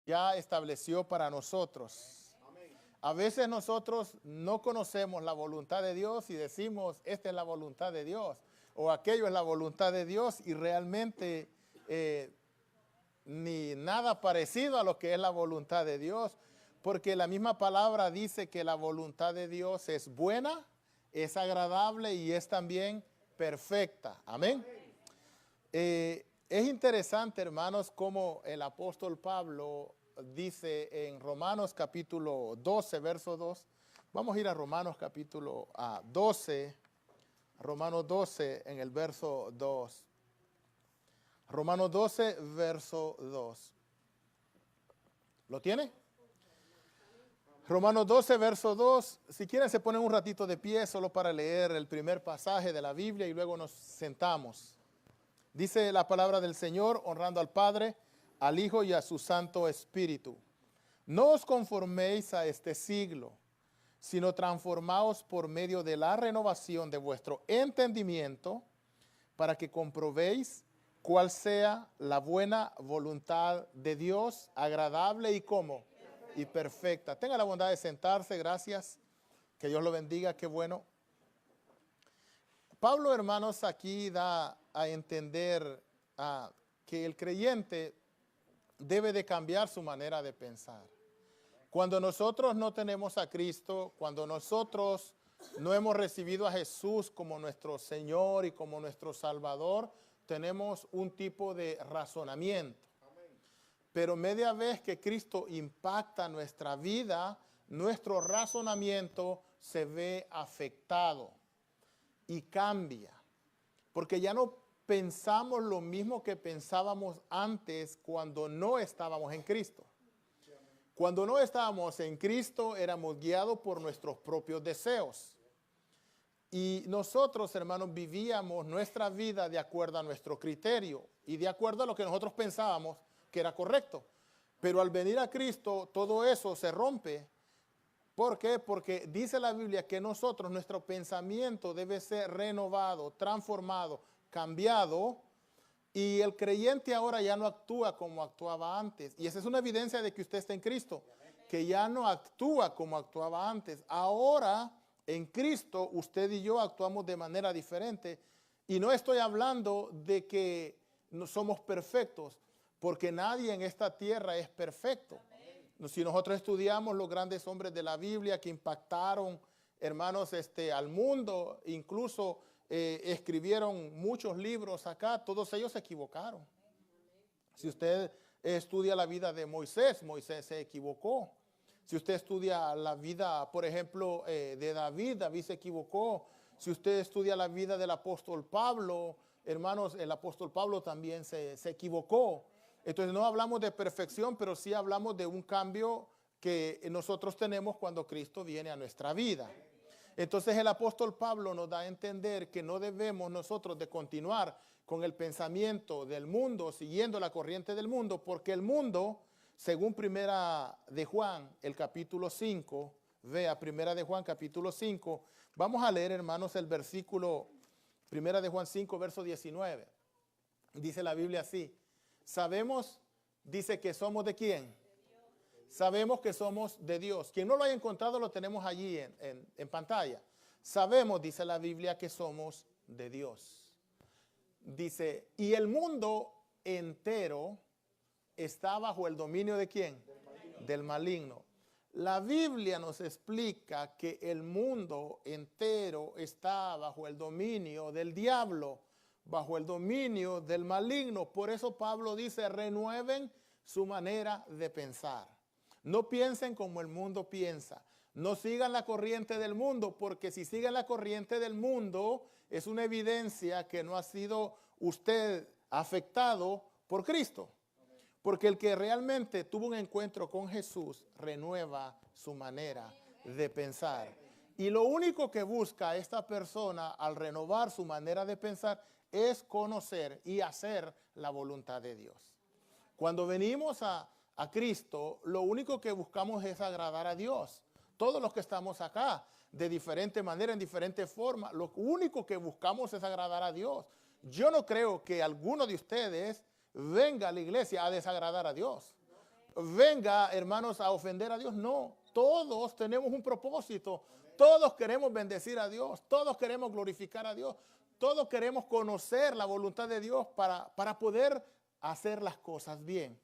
ya estableció para nosotros. A veces nosotros no conocemos la voluntad de Dios y decimos, esta es la voluntad de Dios, o aquello es la voluntad de Dios, y realmente ni nada parecido a lo que es la voluntad de Dios, porque la misma palabra dice que la voluntad de Dios es buena, es agradable y es también perfecta. Amén. Es interesante, hermanos, como el apóstol Pablo dice en Romanos capítulo 12, verso 2. Vamos a ir a Romanos capítulo 12, Romanos 12 en el verso 2. Romanos 12, verso 2. ¿Lo tiene? Romanos 12, verso 2. Si quieren se ponen un ratito de pie solo para leer el primer pasaje de la Biblia y luego nos sentamos. Dice la palabra del Señor, honrando al Padre, al Hijo y a su Santo Espíritu. No os conforméis a este siglo, sino transformaos por medio de la renovación de vuestro entendimiento, para que comprobéis cuál sea la buena voluntad de Dios, agradable y ¿cómo? Y perfecta. Tenga la bondad de sentarse, gracias. Que Dios lo bendiga, qué bueno. Pablo, hermanos, aquí da a entender que el creyente debe de cambiar su manera de pensar. Cuando nosotros no tenemos a Cristo, cuando nosotros no hemos recibido a Jesús como nuestro Señor y como nuestro Salvador, tenemos un tipo de razonamiento. Pero media vez que Cristo impacta nuestra vida, nuestro razonamiento se ve afectado y cambia. Porque ya no pensamos lo mismo que pensábamos antes cuando no estábamos en Cristo. Cuando no estábamos en Cristo, éramos guiados por nuestros propios deseos. Y nosotros, hermanos, vivíamos nuestra vida de acuerdo a nuestro criterio y de acuerdo a lo que nosotros pensábamos que era correcto. Pero al venir a Cristo, todo eso se rompe. ¿Por qué? Porque dice la Biblia que nosotros, nuestro pensamiento debe ser renovado, transformado, cambiado. Y el creyente ahora ya no actúa como actuaba antes. Y esa es una evidencia de que usted está en Cristo, que ya no actúa como actuaba antes. Ahora, en Cristo, usted y yo actuamos de manera diferente. Y no estoy hablando de que no somos perfectos, porque nadie en esta tierra es perfecto. Si nosotros estudiamos los grandes hombres de la Biblia que impactaron, hermanos, al mundo, incluso escribieron muchos libros acá, todos ellos se equivocaron. Si usted estudia la vida de Moisés, Moisés se equivocó. Si usted estudia la vida, por ejemplo, de David, David se equivocó. Si usted estudia la vida del apóstol Pablo, hermanos, el apóstol Pablo también se equivocó. Entonces no hablamos de perfección, pero sí hablamos de un cambio que nosotros tenemos cuando Cristo viene a nuestra vida. Entonces el apóstol Pablo nos da a entender que no debemos nosotros de continuar con el pensamiento del mundo, siguiendo la corriente del mundo, porque el mundo, según Primera de Juan, el capítulo 5, vea Primera de Juan capítulo 5, vamos a leer, hermanos, el versículo Primera de Juan 5, verso 19. Dice la Biblia así. Sabemos, dice que somos de quién. Sabemos que somos de Dios. Quien no lo haya encontrado lo tenemos allí en pantalla. Sabemos, dice la Biblia, que somos de Dios. Dice, y el mundo entero está bajo el dominio ¿de quién? Del maligno. La Biblia nos explica que el mundo entero está bajo el dominio del diablo, bajo el dominio del maligno. Por eso Pablo dice, renueven su manera de pensar. No piensen como el mundo piensa. No sigan la corriente del mundo, porque si siguen la corriente del mundo, es una evidencia que no ha sido usted afectado por Cristo. Porque el que realmente tuvo un encuentro con Jesús renueva su manera de pensar. Y lo único que busca esta persona al renovar su manera de pensar es conocer y hacer la voluntad de Dios. Cuando venimos a Cristo, lo único que buscamos es agradar a Dios. Todos los que estamos acá, de diferente manera, en diferente forma, lo único que buscamos es agradar a Dios. Yo no creo que alguno de ustedes venga a la iglesia a desagradar a Dios. venga, hermanos, a ofender a Dios. No, todos tenemos un propósito. Todos queremos bendecir a Dios. Todos queremos glorificar a Dios. Todos queremos conocer la voluntad de Dios para poder hacer las cosas bien.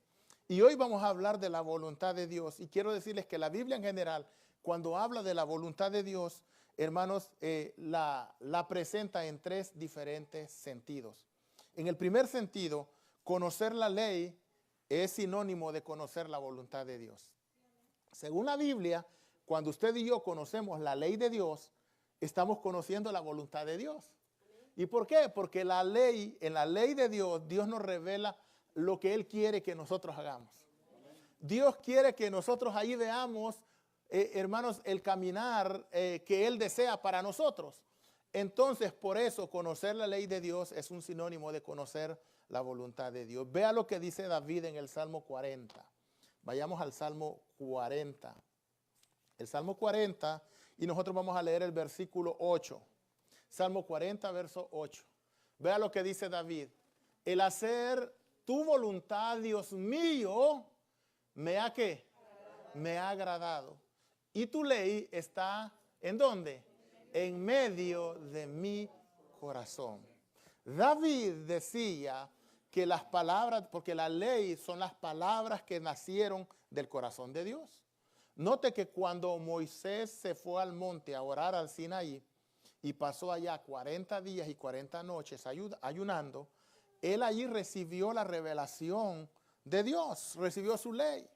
Y hoy vamos a hablar de la voluntad de Dios. Y quiero decirles que la Biblia en general, cuando habla de la voluntad de Dios, hermanos, la presenta en tres diferentes sentidos. En el primer sentido, conocer la ley es sinónimo de conocer la voluntad de Dios. Según la Biblia, cuando usted y yo conocemos la ley de Dios, estamos conociendo la voluntad de Dios. ¿Y por qué? Porque en la ley de Dios, Dios nos revela lo que Él quiere que nosotros hagamos. Dios quiere que nosotros ahí veamos, hermanos, el caminar que Él desea para nosotros. Entonces, por eso, conocer la ley de Dios es un sinónimo de conocer la voluntad de Dios. Vea lo que dice David en el Salmo 40. Vayamos al Salmo 40. El Salmo 40, y nosotros vamos a leer el versículo 8. Salmo 40, verso 8. Vea lo que dice David. El hacer tu voluntad, Dios mío, me ha ¿qué? Me ha agradado. Y tu ley está, ¿en dónde? En medio de mi corazón. David decía que las palabras, porque la ley son las palabras que nacieron del corazón de Dios. Note que cuando Moisés se fue al monte a orar al Sinaí y pasó allá 40 días y 40 noches ayunando, él allí recibió la revelación de Dios, recibió su ley.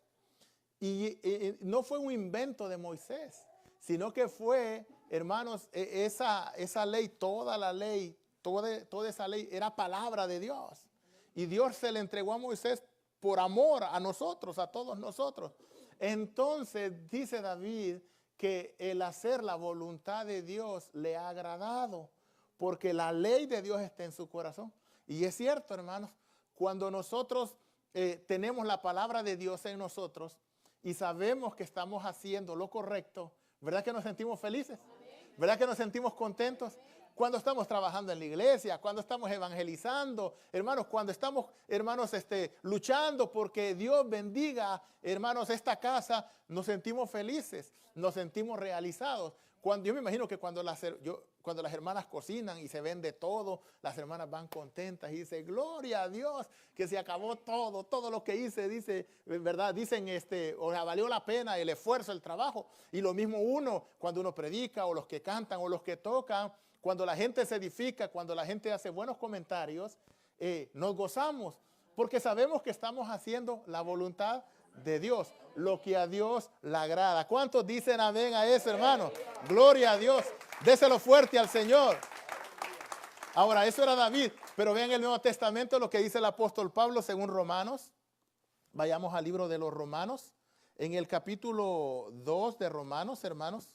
Y no fue un invento de Moisés, sino que fue, hermanos, esa ley, toda la ley, toda esa ley era palabra de Dios. Y Dios se le entregó a Moisés por amor a nosotros, a todos nosotros. Entonces dice David que el hacer la voluntad de Dios le ha agradado, porque la ley de Dios está en su corazón. Y es cierto, hermanos, cuando nosotros tenemos la palabra de Dios en nosotros y sabemos que estamos haciendo lo correcto, ¿verdad que nos sentimos felices? ¿Verdad que nos sentimos contentos? Cuando estamos trabajando en la iglesia, cuando estamos evangelizando, hermanos, cuando estamos, hermanos, luchando porque Dios bendiga, hermanos, esta casa, nos sentimos felices, nos sentimos realizados. Yo me imagino que cuando las hermanas cocinan y se ven de todo, las hermanas van contentas y dicen, gloria a Dios, que se acabó todo lo que hice, dice, ¿verdad? Dicen, o sea, valió la pena el esfuerzo, el trabajo. Y lo mismo cuando uno predica, o los que cantan, o los que tocan, cuando la gente se edifica, cuando la gente hace buenos comentarios, nos gozamos, porque sabemos que estamos haciendo la voluntad de Dios, lo que a Dios le agrada. ¿Cuántos dicen amén a eso, hermano? Gloria a Dios. Déselo fuerte al Señor. Ahora, eso era David, pero vean el Nuevo Testamento lo que dice el apóstol Pablo según Romanos. Vayamos al libro de los Romanos, en el capítulo 2 de Romanos, hermanos.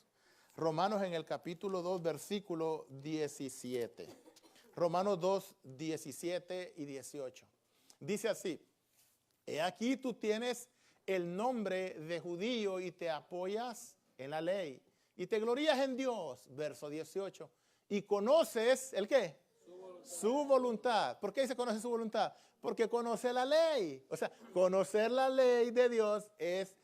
Romanos en el capítulo 2, versículo 17. Romanos 2, 17 y 18. Dice así, he aquí tú tienes el nombre de judío y te apoyas en la ley y te glorías en Dios, verso 18, y conoces, ¿el qué? Su voluntad. ¿Por qué dice conoce su voluntad? Porque conoce la ley. O sea, conocer la ley de Dios es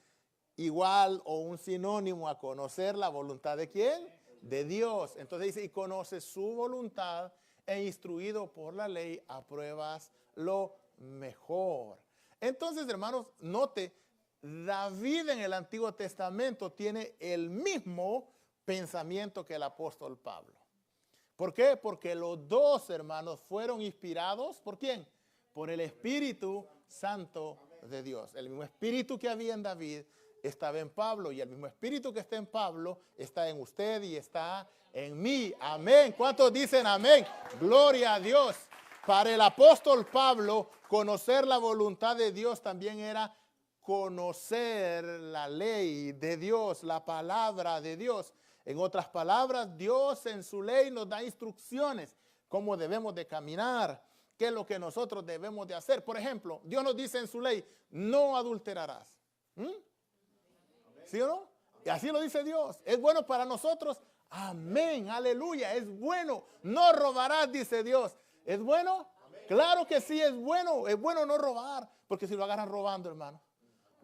igual o un sinónimo a conocer la voluntad ¿de quién? De Dios. Entonces dice, y conoce su voluntad e instruido por la ley apruebas lo mejor. Entonces, hermanos, note, David en el Antiguo Testamento tiene el mismo pensamiento que el apóstol Pablo. ¿Por qué? Porque los dos, hermanos, fueron inspirados, ¿por quién? Por el Espíritu Santo de Dios. El mismo Espíritu que había en David estaba en Pablo, y el mismo Espíritu que está en Pablo está en usted y está en mí. Amén. ¿Cuántos dicen amén? Gloria a Dios. Para el apóstol Pablo, conocer la voluntad de Dios también era conocer la ley de Dios, la palabra de Dios. En otras palabras, Dios en su ley nos da instrucciones, cómo debemos de caminar, qué es lo que nosotros debemos de hacer. Por ejemplo, Dios nos dice en su ley, no adulterarás. ¿Sí o no? Y así lo dice Dios. ¿Es bueno para nosotros? Amén, aleluya, es bueno. No robarás, dice Dios. ¿Es bueno? Amén. Claro que sí, es bueno no robar, porque si lo agarran robando, hermano,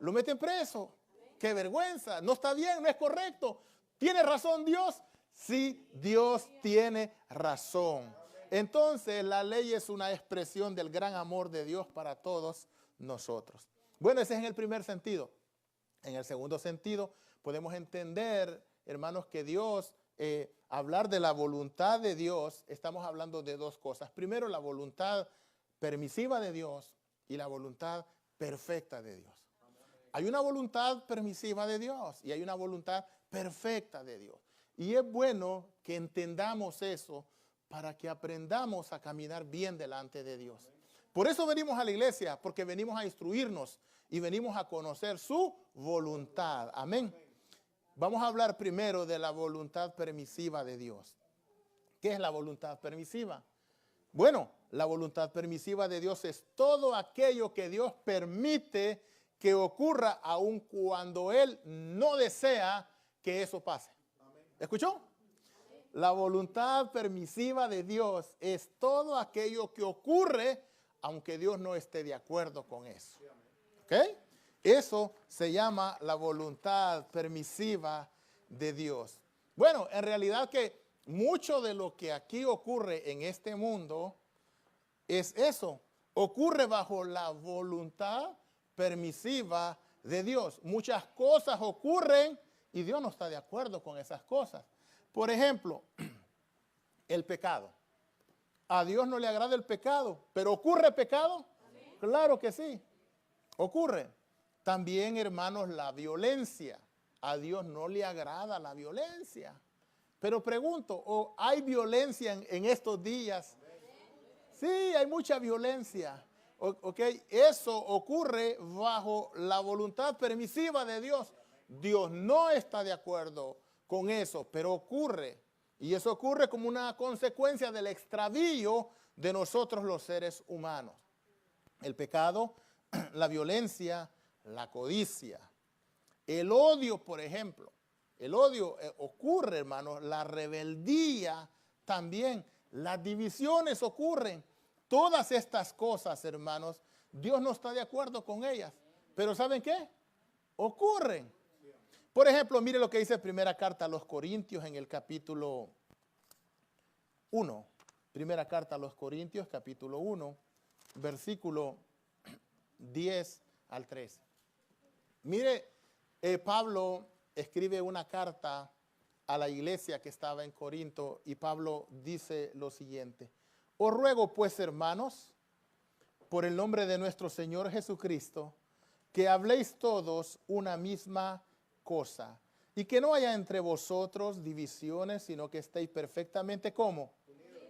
lo meten preso. ¡Qué vergüenza! No está bien, no es correcto. ¿Tiene razón Dios? Sí, Dios tiene razón. Entonces, la ley es una expresión del gran amor de Dios para todos nosotros. Bueno, ese es en el primer sentido. En el segundo sentido, podemos entender, hermanos, que Dios, hablar de la voluntad de Dios, estamos hablando de dos cosas. Primero, la voluntad permisiva de Dios y la voluntad perfecta de Dios. Hay una voluntad permisiva de Dios y hay una voluntad perfecta de Dios. Y es bueno que entendamos eso para que aprendamos a caminar bien delante de Dios. Por eso venimos a la iglesia, porque venimos a instruirnos y venimos a conocer su voluntad. Amén. Vamos a hablar primero de la voluntad permisiva de Dios. ¿Qué es la voluntad permisiva? Bueno, la voluntad permisiva de Dios es todo aquello que Dios permite que ocurra aun cuando Él no desea que eso pase. ¿Escuchó? La voluntad permisiva de Dios es todo aquello que ocurre aunque Dios no esté de acuerdo con eso. ¿Ok? Eso se llama la voluntad permisiva de Dios. Bueno, en realidad que mucho de lo que aquí ocurre en este mundo es eso. Ocurre bajo la voluntad permisiva de Dios. Muchas cosas ocurren y Dios no está de acuerdo con esas cosas. Por ejemplo, el pecado. A Dios no le agrada el pecado, pero ¿ocurre pecado? ¿Sí? Claro que sí, ocurre. También, hermanos, la violencia. A Dios no le agrada la violencia. Pero pregunto, ¿hay violencia en estos días? Sí, hay mucha violencia. Okay. Eso ocurre bajo la voluntad permisiva de Dios. Dios no está de acuerdo con eso, pero ocurre. Y eso ocurre como una consecuencia del extravío de nosotros los seres humanos. El pecado, la violencia, la codicia. El odio, por ejemplo. El odio ocurre, hermanos. La rebeldía también. Las divisiones ocurren. Todas estas cosas, hermanos, Dios no está de acuerdo con ellas. Pero ¿saben qué? Ocurren. Por ejemplo, mire lo que dice primera carta a los Corintios en el capítulo 1. Primera carta a los Corintios, capítulo 1, versículo 10 al 13. Mire, Pablo escribe una carta a la iglesia que estaba en Corinto y Pablo dice lo siguiente. Os ruego pues, hermanos, por el nombre de nuestro Señor Jesucristo, que habléis todos una misma cosa y que no haya entre vosotros divisiones, sino que estéis perfectamente ¿cómo?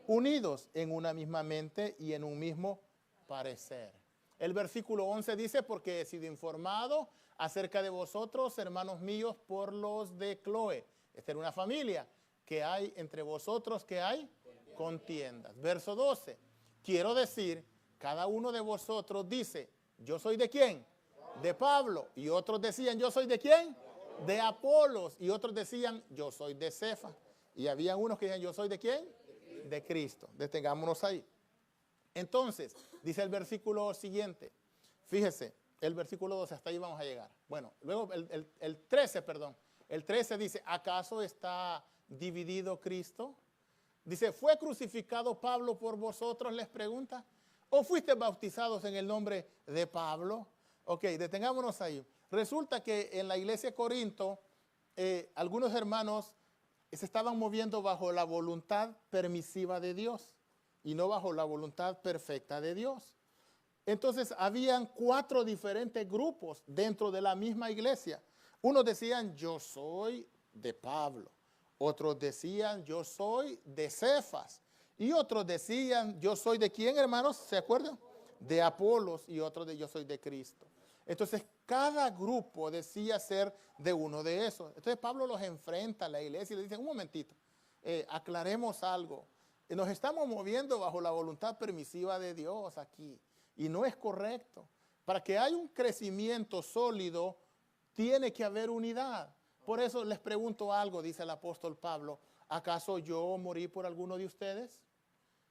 Unidos en una misma mente y en un mismo parecer. El versículo 11 dice, porque he sido informado acerca de vosotros, hermanos míos, por los de Cloé. Esta era una familia que hay entre vosotros, que hay contiendas. Verso 12, quiero decir, cada uno de vosotros dice, ¿yo soy de quién? De Pablo. Y otros decían, ¿yo soy de quién? De Apolos. Y otros decían, yo soy de Cefas. Y había unos que decían, ¿yo soy de quién? De Cristo. Detengámonos ahí. Entonces, dice el versículo siguiente. Fíjese, el versículo 12, hasta ahí vamos a llegar. Bueno, luego el 13, perdón. El 13 dice, ¿acaso está dividido Cristo? Dice, ¿fue crucificado Pablo por vosotros? Les pregunta. ¿O fuiste bautizados en el nombre de Pablo? Ok, detengámonos ahí. Resulta que en la iglesia de Corinto, algunos hermanos se estaban moviendo bajo la voluntad permisiva de Dios y no bajo la voluntad perfecta de Dios. Entonces, habían 4 diferentes grupos dentro de la misma iglesia. Unos decían, yo soy de Pablo. Otros decían, yo soy de Cefas. Y otros decían, yo soy de quién, hermanos, ¿se acuerdan? De Apolos, y otros de yo soy de Cristo. Entonces, cada grupo decía ser de uno de esos. Entonces, Pablo los enfrenta a la iglesia y le dice, un momentito, aclaremos algo. Nos estamos moviendo bajo la voluntad permisiva de Dios aquí. Y no es correcto. Para que haya un crecimiento sólido, tiene que haber unidad. Por eso les pregunto algo, dice el apóstol Pablo. ¿Acaso yo morí por alguno de ustedes?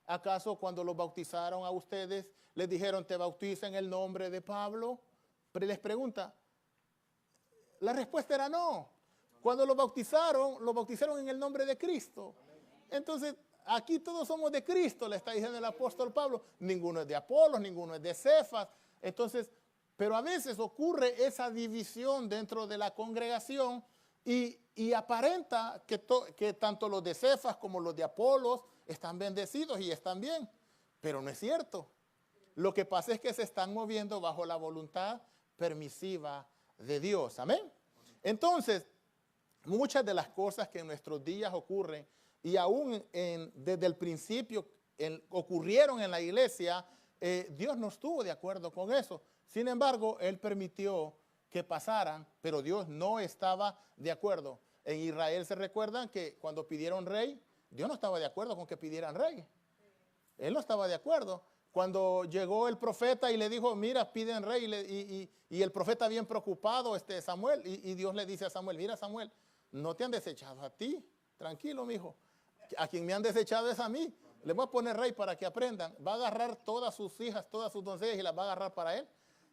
¿Acaso cuando los bautizaron a ustedes, les dijeron, te bautiza en el nombre de Pablo? Pero les pregunta, La respuesta era no. Cuando lo bautizaron en el nombre de Cristo. Entonces, aquí todos somos de Cristo, le está diciendo el apóstol Pablo. Ninguno es de Apolos, ninguno es de Cefas. Entonces, pero a veces ocurre esa división dentro de la congregación y aparenta que tanto los de Cefas como los de Apolos están bendecidos y están bien. Pero no es cierto. Lo que pasa es que se están moviendo bajo la voluntad permisiva de Dios. Amén. Entonces, muchas de las cosas que en nuestros días ocurren y aún desde el principio ocurrieron en la iglesia, Dios no estuvo de acuerdo con eso. Sin embargo, Él permitió que pasaran, pero Dios no estaba de acuerdo. En Israel se recuerdan que cuando pidieron rey, Dios no estaba de acuerdo con que pidieran rey. Él no estaba de acuerdo. Cuando llegó el profeta y le dijo, mira, piden rey, y el profeta bien preocupado, Samuel, y Dios le dice a Samuel, mira Samuel, no te han desechado a ti, tranquilo mijo, a quien me han desechado es a mí, le voy a poner rey para que aprendan, va a agarrar todas sus hijas, todas sus doncellas y las va a agarrar para él,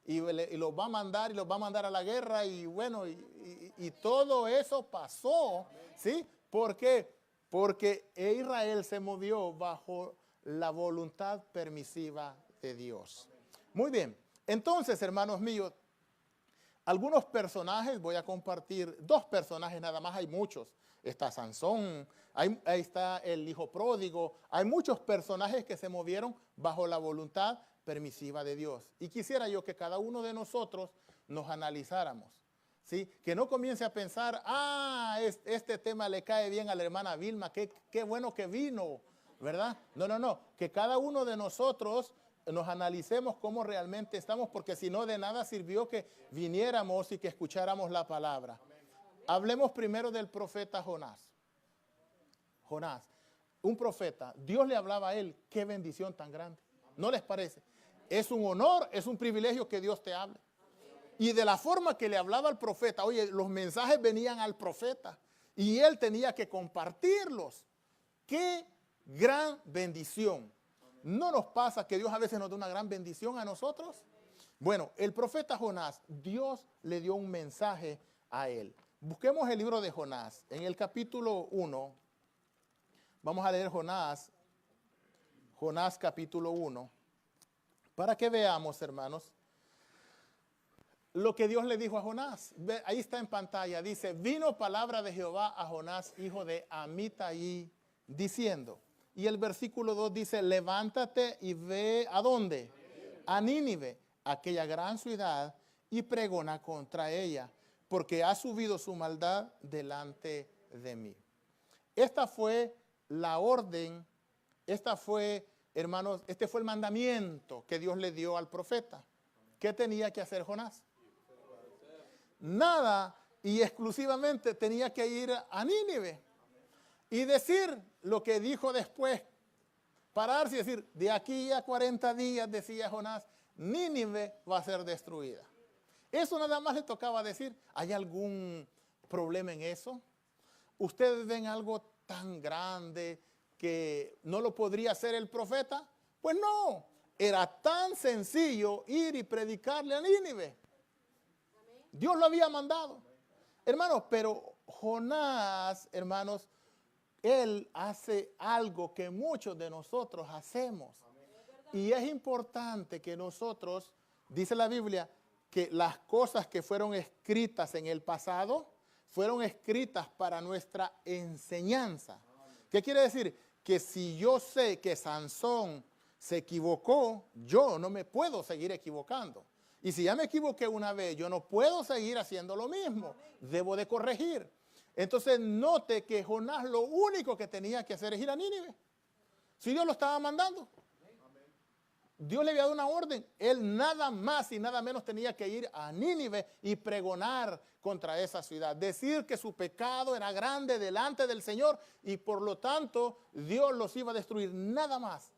y los va a mandar a la guerra, y bueno, y todo eso pasó, ¿sí? ¿Por qué? Porque Israel se movió bajo la voluntad permisiva de Dios. Muy bien, entonces, hermanos míos, algunos personajes, voy a compartir 2 personajes nada más, hay muchos. Está Sansón, ahí está el hijo pródigo, hay muchos personajes que se movieron bajo la voluntad permisiva de Dios. Y quisiera yo que cada uno de nosotros nos analizáramos, ¿sí? Que no comience a pensar, este tema le cae bien a la hermana Vilma, qué bueno que vino, ¿verdad? No, que cada uno de nosotros nos analicemos cómo realmente estamos, porque si no, de nada sirvió que viniéramos y que escucháramos la palabra. Hablemos primero del profeta Jonás. Jonás, un profeta, Dios le hablaba a él, qué bendición tan grande. ¿No les parece? Es un honor, es un privilegio que Dios te hable. Y de la forma que le hablaba al profeta, oye, los mensajes venían al profeta y él tenía que compartirlos. ¡Qué gran bendición! ¿No nos pasa que Dios a veces nos da una gran bendición a nosotros? Bueno, el profeta Jonás, Dios le dio un mensaje a él. Busquemos el libro de Jonás. En el capítulo 1, vamos a leer Jonás capítulo 1, para que veamos, hermanos, lo que Dios le dijo a Jonás. Ahí está en pantalla, dice, vino palabra de Jehová a Jonás, hijo de Amitai, diciendo, y el versículo 2 dice, levántate y ve, ¿a dónde? A Nínive, aquella gran ciudad, y pregona contra ella, porque ha subido su maldad delante de mí. Esta fue la orden, hermanos, este fue el mandamiento que Dios le dio al profeta. ¿Qué tenía que hacer Jonás? Nada, y exclusivamente tenía que ir a Nínive y decir lo que dijo después, pararse y decir, de aquí a 40 días, decía Jonás, Nínive va a ser destruida. Eso nada más le tocaba decir. ¿Hay algún problema en eso? ¿Ustedes ven algo tan grande que no lo podría hacer el profeta? Pues no, era tan sencillo ir y predicarle a Nínive. Dios lo había mandado. Hermanos, pero Jonás, hermanos, él hace algo que muchos de nosotros hacemos. Y es importante que nosotros, dice la Biblia, que las cosas que fueron escritas en el pasado, fueron escritas para nuestra enseñanza. ¿Qué quiere decir? Que si yo sé que Sansón se equivocó, yo no me puedo seguir equivocando. Y si ya me equivoqué una vez, yo no puedo seguir haciendo lo mismo. Debo de corregir. Entonces note que Jonás lo único que tenía que hacer es ir a Nínive. Si Dios lo estaba mandando. Dios le había dado una orden. Él nada más y nada menos tenía que ir a Nínive y pregonar contra esa ciudad. Decir que su pecado era grande delante del Señor y por lo tanto Dios los iba a destruir. Nada más.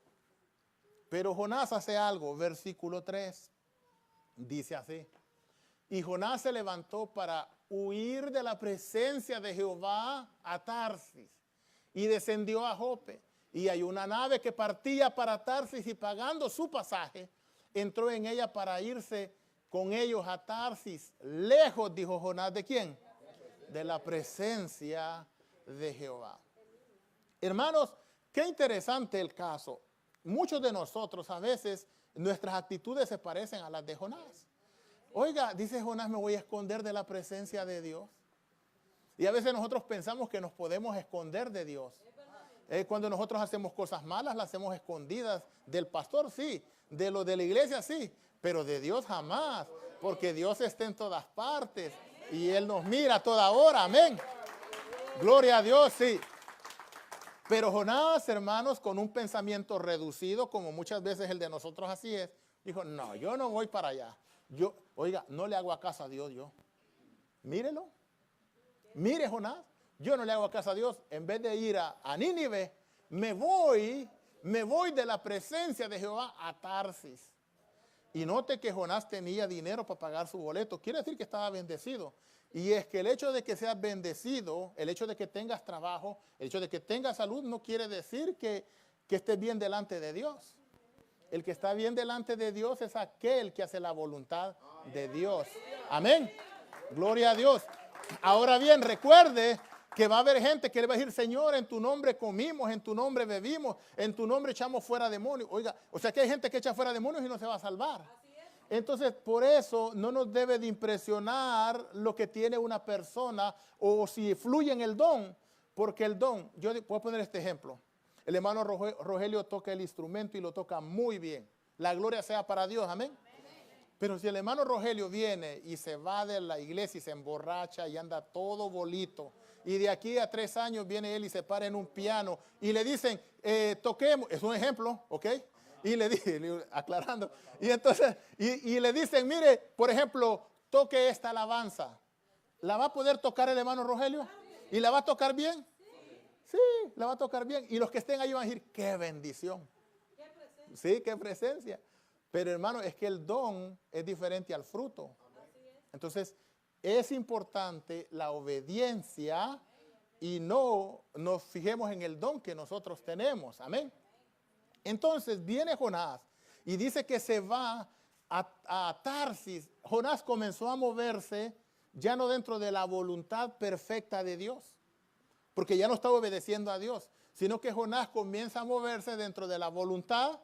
Pero Jonás hace algo. Versículo 3 dice así. Y Jonás se levantó para huir de la presencia de Jehová a Tarsis y descendió a Jope. Y hay una nave que partía para Tarsis y pagando su pasaje, entró en ella para irse con ellos a Tarsis, lejos, dijo Jonás, ¿de quién? De la presencia de Jehová. Hermanos, qué interesante el caso. Muchos de nosotros a veces nuestras actitudes se parecen a las de Jonás. Oiga, dice Jonás, me voy a esconder de la presencia de Dios. Y a veces nosotros pensamos que nos podemos esconder de Dios. Cuando nosotros hacemos cosas malas, las hacemos escondidas. Del pastor sí, de lo de la iglesia sí, pero de Dios jamás, porque Dios está en todas partes y Él nos mira a toda hora, amén. Gloria a Dios, sí. Pero Jonás, hermanos, con un pensamiento reducido, como muchas veces el de nosotros así es, dijo, no, yo no voy para allá. Oiga, no le hago a caso a Dios yo. Mírelo. Mire, Jonás, yo no le hago a caso a Dios. En vez de ir a Nínive, me voy de la presencia de Jehová a Tarsis. Y note que Jonás tenía dinero para pagar su boleto. Quiere decir que estaba bendecido. Y es que el hecho de que seas bendecido, el hecho de que tengas trabajo, el hecho de que tengas salud, no quiere decir que estés bien delante de Dios. El que está bien delante de Dios es aquel que hace la voluntad de Dios. Amén. Gloria a Dios. Ahora bien, recuerde que va a haber gente que le va a decir, Señor, en tu nombre comimos, en tu nombre bebimos, en tu nombre echamos fuera demonios. Oiga, o sea que hay gente que echa fuera demonios y no se va a salvar. Entonces, por eso no nos debe de impresionar lo que tiene una persona o si fluye en el don, porque el don, yo puedo poner este ejemplo. El hermano Rogelio toca el instrumento y lo toca muy bien. La gloria sea para Dios, amén. Pero si el hermano Rogelio viene y se va de la iglesia y se emborracha y anda todo bolito, y de aquí a 3 años viene él y se para en un piano y le dicen, toquemos, es un ejemplo, ¿ok? Y le dije, aclarando, y entonces, y le dicen, mire, por ejemplo, toque esta alabanza. ¿La va a poder tocar el hermano Rogelio? ¿Y la va a tocar bien? Sí, la va a tocar bien. Y los que estén ahí van a decir, qué bendición. Sí, qué presencia. Pero hermano, es que el don es diferente al fruto. Entonces, es importante la obediencia y no nos fijemos en el don que nosotros tenemos. Amén. Entonces viene Jonás y dice que se va a Tarsis. Jonás comenzó a moverse ya no dentro de la voluntad perfecta de Dios, porque ya no estaba obedeciendo a Dios, sino que Jonás comienza a moverse dentro de la voluntad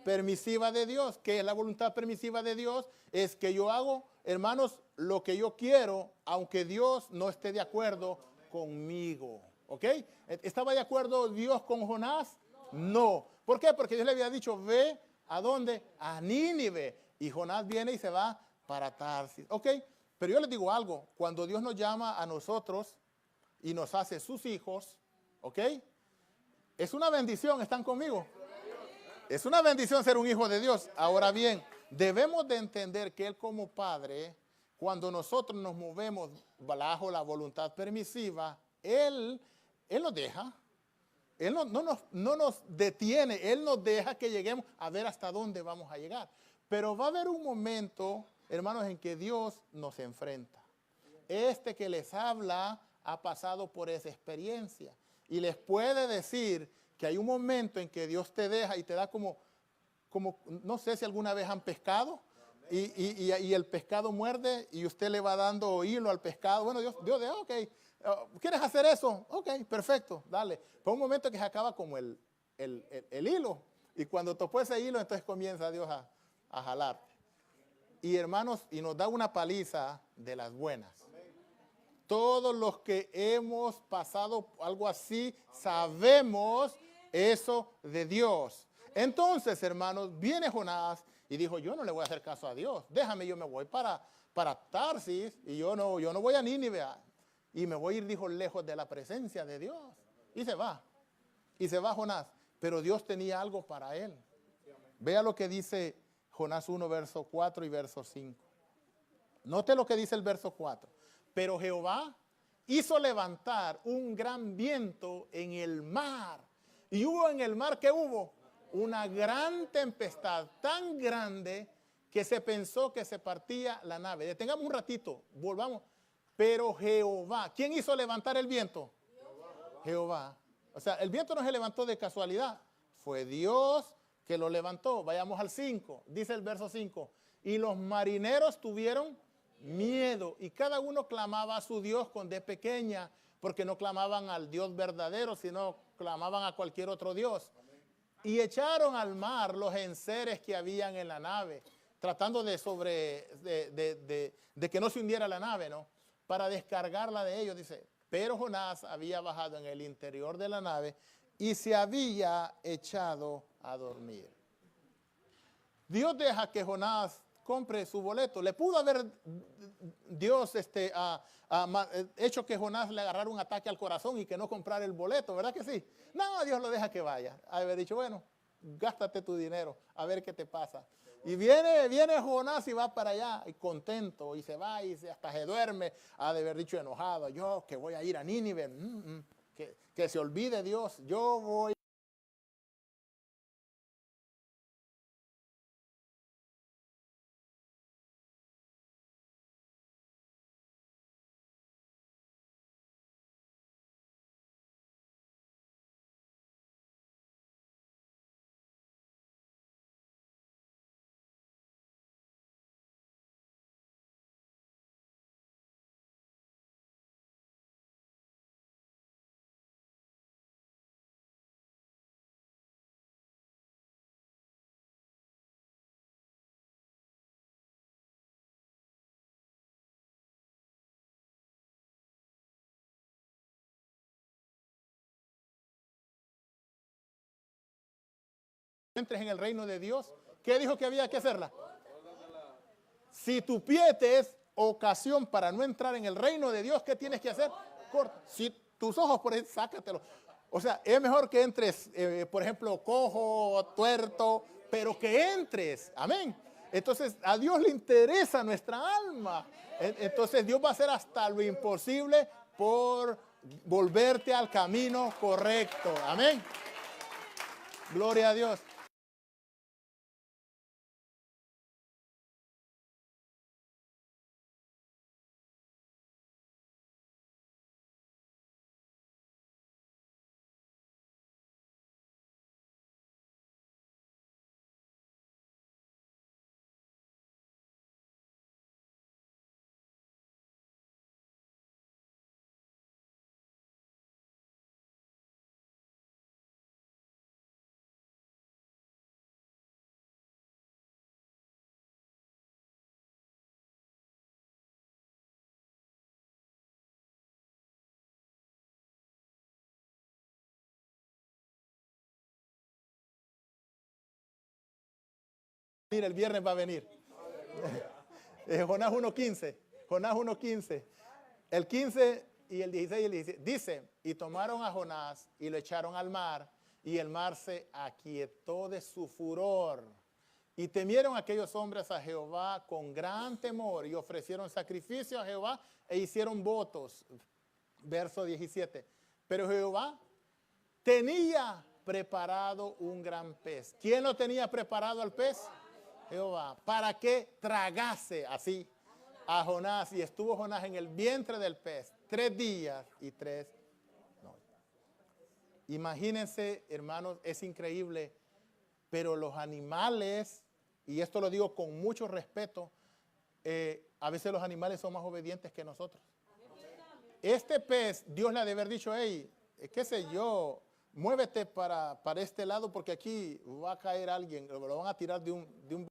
permisiva de Dios. ¿Qué es la voluntad permisiva de Dios? Es que yo hago, hermanos, lo que yo quiero, aunque Dios no esté de acuerdo conmigo. ¿Ok? ¿Estaba de acuerdo Dios con Jonás? No. ¿Por qué? Porque Dios le había dicho, ve, ¿a dónde? A Nínive. Y Jonás viene y se va para Tarsis. ¿Ok? Pero yo les digo algo, cuando Dios nos llama a nosotros y nos hace sus hijos, ¿ok? Es una bendición, ¿están conmigo? Es una bendición ser un hijo de Dios. Ahora bien, debemos de entender que Él como Padre, cuando nosotros nos movemos bajo la voluntad permisiva, Él nos deja. Él no nos detiene, Él nos deja que lleguemos a ver hasta dónde vamos a llegar. Pero va a haber un momento, hermanos, en que Dios nos enfrenta. Este que les habla ha pasado por esa experiencia y les puede decir que hay un momento en que Dios te deja y te da como no sé si alguna vez han pescado y el pescado muerde y usted le va dando hilo al pescado. Bueno, Dios dice, ok, ¿quieres hacer eso? Ok, perfecto, dale. Fue un momento que se acaba como el hilo y cuando topó ese hilo entonces comienza Dios a jalarte. Y hermanos, y nos da una paliza de las buenas. Todos los que hemos pasado algo así sabemos eso de Dios. Entonces, hermanos, viene Jonás y dijo, yo no le voy a hacer caso a Dios. Déjame, yo me voy para Tarsis y yo no voy a Nínive. Y me voy a ir, dijo, lejos de la presencia de Dios. Y se va. Y se va Jonás. Pero Dios tenía algo para él. Vea lo que dice Jonás 1, verso 4 y verso 5. Note lo que dice el verso 4. Pero Jehová hizo levantar un gran viento en el mar. Y hubo en el mar, ¿qué hubo? Una gran tempestad tan grande que se pensó que se partía la nave. Detengamos un ratito, volvamos. Pero Jehová, ¿quién hizo levantar el viento? Jehová. O sea, el viento no se levantó de casualidad. Fue Dios que lo levantó. Vayamos al 5. Dice el verso 5. Y los marineros tuvieron miedo y cada uno clamaba a su Dios con D pequeña, porque no clamaban al Dios verdadero, sino clamaban a cualquier otro Dios. Y echaron al mar los enseres que habían en la nave, tratando de que no se hundiera la nave, ¿no? Para descargarla de ellos, dice. Pero Jonás había bajado en el interior de la nave y se había echado a dormir. Dios deja que Jonás compre su boleto. Le pudo haber Dios hecho que Jonás le agarrara un ataque al corazón y que no comprara el boleto, ¿verdad que sí? No, Dios lo deja que vaya. Haber dicho, bueno, gástate tu dinero, a ver qué te pasa. Y viene Jonás y va para allá, y contento, y se va, y hasta se duerme. Ha de haber dicho enojado, yo que voy a ir a Nínive, que se olvide Dios, yo voy. Entres en el reino de Dios. ¿Qué dijo que había que hacerla? Si tu pie te es ocasión para no entrar en el reino de Dios, ¿qué tienes que hacer? Corta. Si tus ojos, por ejemplo, sácatelos. O sea, es mejor que entres, por ejemplo, cojo, tuerto, pero que entres. Amén. Entonces, a Dios le interesa nuestra alma. Entonces, Dios va a hacer hasta lo imposible por volverte al camino correcto. Amén. Gloria a Dios. Mira, el viernes va a venir. Jonás 1.15. Jonás 1.15. El 15 y el 16 y el 17. Dice, y tomaron a Jonás y lo echaron al mar, y el mar se aquietó de su furor. Y temieron aquellos hombres a Jehová con gran temor, y ofrecieron sacrificio a Jehová e hicieron votos. Verso 17. Pero Jehová tenía preparado un gran pez. ¿Quién lo tenía preparado al pez? Jehová, para que tragase así a Jonás. Y estuvo Jonás en el vientre del pez 3 días y 3 noches. Imagínense, hermanos, es increíble, pero los animales, y esto lo digo con mucho respeto, a veces los animales son más obedientes que nosotros. Este pez, Dios le ha de haber dicho, hey, qué sé yo, muévete para este lado porque aquí va a caer alguien, lo van a tirar de un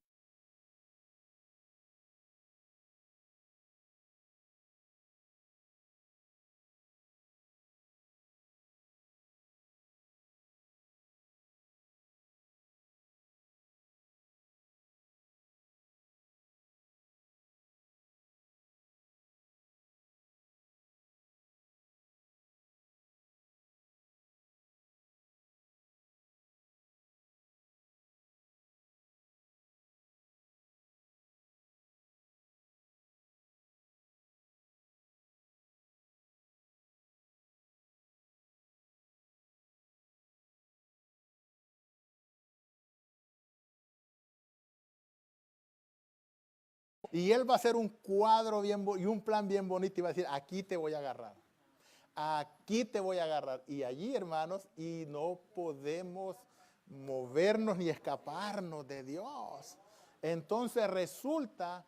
y él va a hacer un cuadro bien y un plan bien bonito y va a decir, aquí te voy a agarrar. Aquí te voy a agarrar. Y allí, hermanos, y no podemos movernos ni escaparnos de Dios. Entonces resulta,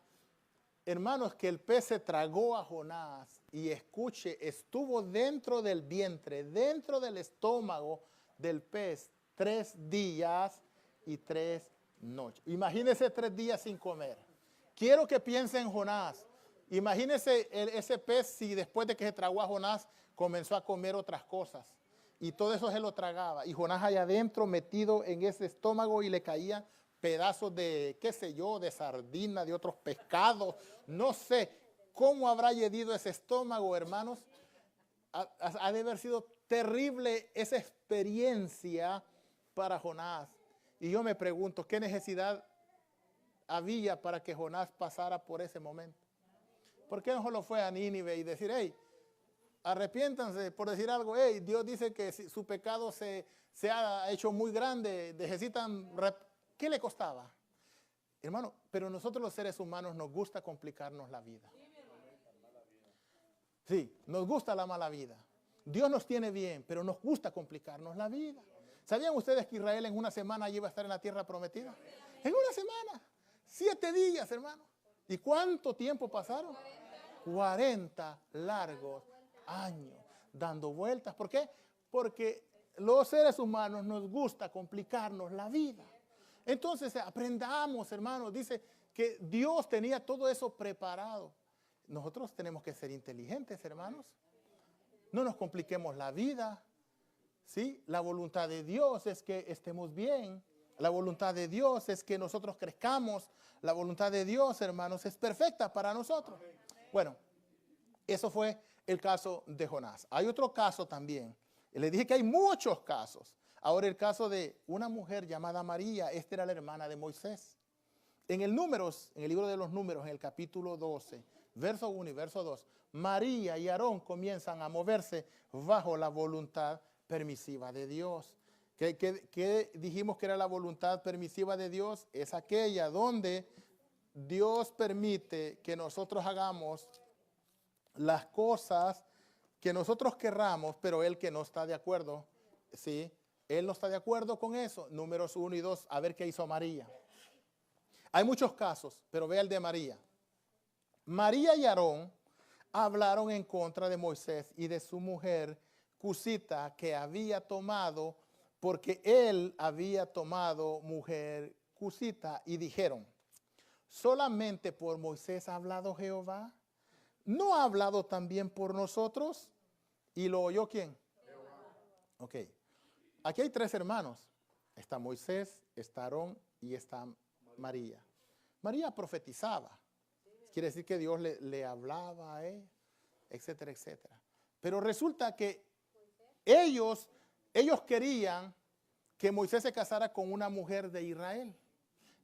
hermanos, que el pez se tragó a Jonás y escuche, estuvo dentro del vientre, dentro del estómago del pez 3 días y 3 noches. Imagínense 3 días sin comer. Quiero que piensen en Jonás. Imagínense ese pez si después de que se tragó a Jonás comenzó a comer otras cosas. Y todo eso se lo tragaba. Y Jonás allá adentro metido en ese estómago y le caían pedazos de, qué sé yo, de sardina, de otros pescados. No sé cómo habrá llenido ese estómago, hermanos. Ha de haber sido terrible esa experiencia para Jonás. Y yo me pregunto, ¿qué necesidad había para que Jonás pasara por ese momento? ¿Por qué no solo fue a Nínive y decir, hey, arrepiéntanse, por decir algo, hey, Dios dice que si su pecado se ha hecho muy grande, necesitan, ¿qué le costaba? Hermano, pero nosotros los seres humanos nos gusta complicarnos la vida. Sí, nos gusta la mala vida. Dios nos tiene bien, pero nos gusta complicarnos la vida. ¿Sabían ustedes que Israel en una semana iba a estar en la tierra prometida? En una semana, 7 días, hermano. ¿Y cuánto tiempo pasaron? 40 largos años dando vueltas. ¿Por qué? Porque los seres humanos nos gusta complicarnos la vida. Entonces aprendamos, hermanos. Dice que Dios tenía todo eso preparado. Nosotros tenemos que ser inteligentes, hermanos. No nos compliquemos la vida. ¿Sí? La voluntad de Dios es que estemos bien. La voluntad de Dios es que nosotros crezcamos. La voluntad de Dios, hermanos, es perfecta para nosotros. Bueno, eso fue el caso de Jonás. Hay otro caso también. Le dije que hay muchos casos. Ahora el caso de una mujer llamada María. Esta era la hermana de Moisés. En el libro de los Números, en el capítulo 12, verso 1 y verso 2, María y Aarón comienzan a moverse bajo la voluntad permisiva de Dios. ¿Qué dijimos que era la voluntad permisiva de Dios? Es aquella donde Dios permite que nosotros hagamos las cosas que nosotros querramos, pero Él que no está de acuerdo, ¿sí? Él no está de acuerdo con eso. Números 1 y 2, a ver qué hizo María. Hay muchos casos, pero vea el de María. María y Aarón hablaron en contra de Moisés y de su mujer Cusita, que había tomado, porque él había tomado mujer Cusita, y dijeron, ¿solamente por Moisés ha hablado Jehová? ¿No ha hablado también por nosotros? ¿Y lo oyó quién? Jehová. Ok. Aquí hay 3 hermanos. Está Moisés, está Aarón y está María. María profetizaba. Quiere decir que Dios le hablaba a él, etcétera, etcétera. Pero resulta que ellos querían que Moisés se casara con una mujer de Israel.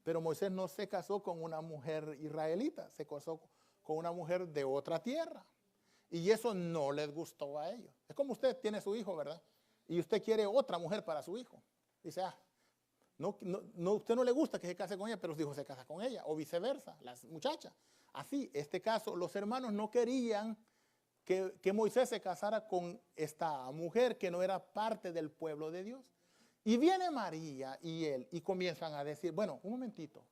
Pero Moisés no se casó con una mujer israelita, se casó con una mujer de otra tierra. Y eso no les gustó a ellos. Es como usted tiene su hijo, ¿verdad? Y usted quiere otra mujer para su hijo. Dice, usted no le gusta que se case con ella, pero su hijo se casa con ella. O viceversa, las muchachas. Así, este caso, los hermanos no querían que Moisés se casara con esta mujer que no era parte del pueblo de Dios. Y viene María y él y comienzan a decir, bueno, un momentito.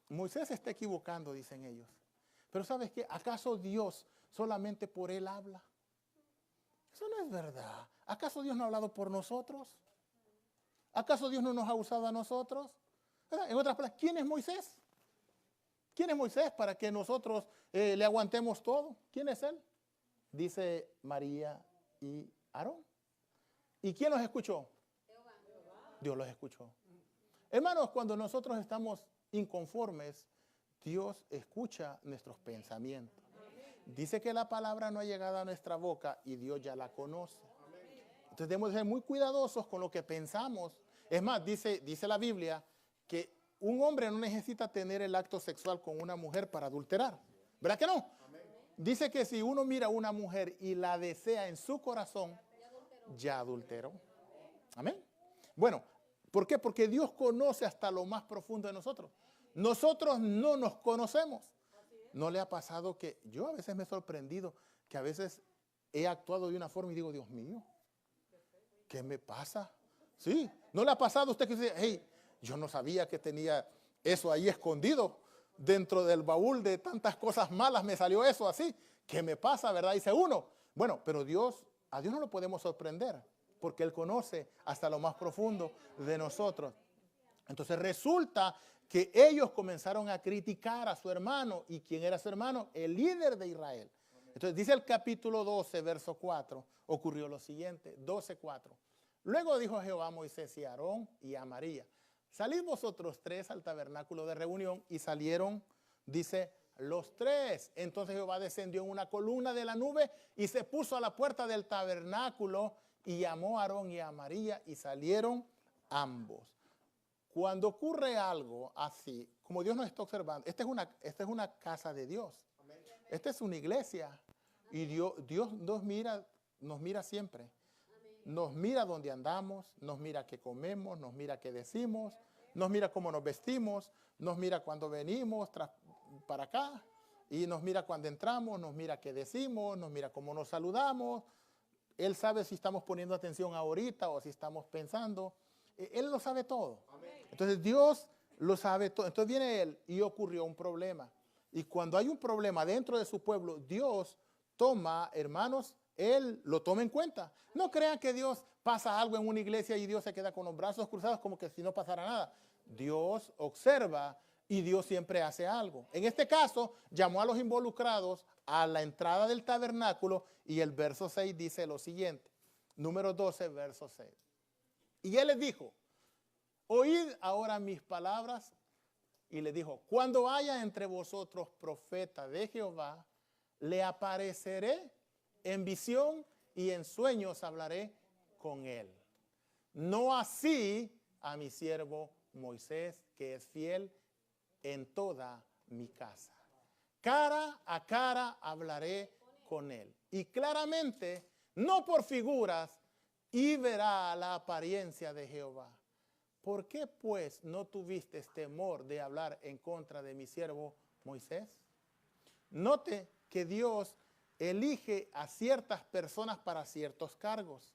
Moisés se está equivocando, dicen ellos. Pero ¿sabes qué? ¿Acaso Dios solamente por él habla? Eso no es verdad. ¿Acaso Dios no ha hablado por nosotros? ¿Acaso Dios no nos ha usado a nosotros? En otras palabras, ¿quién es Moisés? ¿Quién es Moisés para que nosotros le aguantemos todo? ¿Quién es él? Dice María y Aarón. ¿Y quién los escuchó? Jehová. Dios los escuchó. Hermanos, cuando nosotros estamos inconformes, Dios escucha nuestros pensamientos. Dice que la palabra no ha llegado a nuestra boca y Dios ya la conoce. Entonces debemos ser muy cuidadosos con lo que pensamos. Es más, dice la Biblia que un hombre no necesita tener el acto sexual con una mujer para adulterar. ¿Verdad que no? Dice que si uno mira a una mujer y la desea en su corazón, ya adulteró. Amén. Bueno, ¿por qué? Porque Dios conoce hasta lo más profundo de nosotros. Nosotros no nos conocemos. ¿No le ha pasado que yo a veces me he sorprendido que a veces he actuado de una forma y digo, Dios mío, ¿qué me pasa? Sí, ¿no le ha pasado a usted que dice, hey, yo no sabía que tenía eso ahí escondido. Dentro del baúl de tantas cosas malas me salió eso así. ¿Qué me pasa, verdad? Dice uno. Bueno, pero a Dios no lo podemos sorprender, porque Él conoce hasta lo más profundo de nosotros. Entonces resulta que ellos comenzaron a criticar a su hermano. ¿Y quién era su hermano? El líder de Israel. Entonces dice el capítulo 12, verso 4, ocurrió lo siguiente, 12:4. Luego dijo Jehová a Moisés y a Aarón y a María: salid vosotros tres al tabernáculo de reunión. Y salieron, dice, los tres. Entonces Jehová descendió en una columna de la nube y se puso a la puerta del tabernáculo y llamó a Aarón y a María y salieron ambos. Cuando ocurre algo así, como Dios nos está observando, esta es una casa de Dios. Esta es una iglesia. Y Dios nos mira siempre. Nos mira donde andamos, nos mira qué comemos, nos mira qué decimos, nos mira cómo nos vestimos, nos mira cuando venimos para acá, y nos mira cuando entramos, nos mira qué decimos, nos mira cómo nos saludamos. Él sabe si estamos poniendo atención ahorita o si estamos pensando. Él lo sabe todo. Entonces Dios lo sabe todo. Entonces viene Él y ocurrió un problema. Y cuando hay un problema dentro de su pueblo, Dios toma, hermanos, Él lo toma en cuenta. No crean que Dios pasa algo en una iglesia y Dios se queda con los brazos cruzados como que si no pasara nada. Dios observa y Dios siempre hace algo. En este caso, llamó a los involucrados a la entrada del tabernáculo y el verso 6 dice lo siguiente. Número 12, verso 6. Y Él les dijo: oíd ahora mis palabras. Y le dijo: cuando haya entre vosotros profeta de Jehová, le apareceré en visión y en sueños hablaré con él. No así a mi siervo Moisés, que es fiel en toda mi casa. Cara a cara hablaré con él. Y claramente, no por figuras, y verá la apariencia de Jehová. ¿Por qué pues no tuviste temor de hablar en contra de mi siervo Moisés? Note que Dios elige a ciertas personas para ciertos cargos.